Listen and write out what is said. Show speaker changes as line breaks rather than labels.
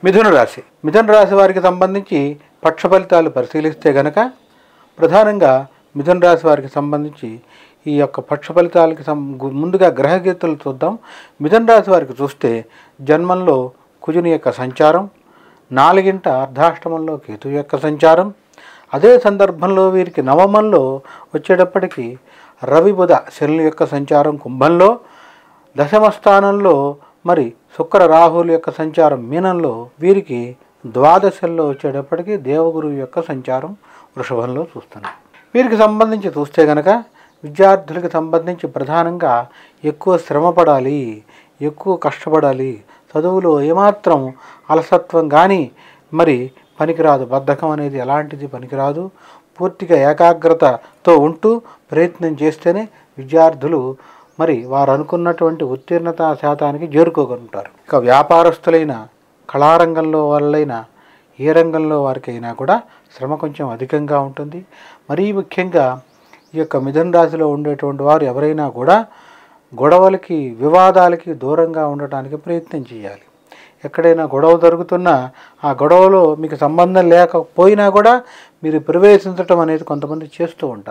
మిథున రాశి వారికి సంబంధించి పక్ష ఫలితాలు పరిశీలిస్తే గనక ప్రధానంగా మిథున రాశి వారికి సంబంధించి ఈ యొక్క పక్ష ఫలితాలకి ముందుగా గ్రహగీతలు చూద్దాం. మిథున రాశి వారికి చూస్తే జన్మంలో కుజుని యొక్క సంచారం, 4వ అర్ధాష్టమంలో కేతు యొక్క సంచారం, అదే సందర్భంలో వీరికి నవమంలో వచ్చేటప్పటికి రవి బుధ శనుల యొక్క సంచారం కుంభంలో, దశమ స్థానంలో మరి శుక్ర రాహుల యొక్క సంచారం మీనంలో, వీరికి ద్వాదశంలో వచ్చేటప్పటికి దేవగురువు యొక్క సంచారం వృషభంలో చూస్తున్నాం. వీరికి సంబంధించి చూస్తే కనుక విద్యార్థులకు సంబంధించి ప్రధానంగా ఎక్కువ శ్రమపడాలి, ఎక్కువ కష్టపడాలి. చదువులో ఏమాత్రం అలసత్వం కానీ మరి పనికిరాదు, బద్ధకం అనేది ఎలాంటిది పనికిరాదు. పూర్తిగా ఏకాగ్రతతో ఉంటూ ప్రయత్నం చేస్తేనే విద్యార్థులు మరి వారు అనుకున్నటువంటి ఉత్తీర్ణత శాతానికి చేరుకోగలుగుతారు. ఇక వ్యాపారస్తులైన, కళారంగంలో వాళ్ళైనా, ఏ రంగంలో వారికైనా కూడా శ్రమ కొంచెం అధికంగా ఉంటుంది. మరీ ముఖ్యంగా ఈ యొక్క మిథున రాశిలో ఉండేటువంటి వారు ఎవరైనా కూడా గొడవలకి, వివాదాలకి దూరంగా ఉండటానికి ప్రయత్నం చేయాలి. ఎక్కడైనా గొడవ జరుగుతున్నా ఆ గొడవలో మీకు సంబంధం లేకపోయినా కూడా మీరు ప్రవేశించడం అనేది కొంతమంది చేస్తూ ఉంటారు.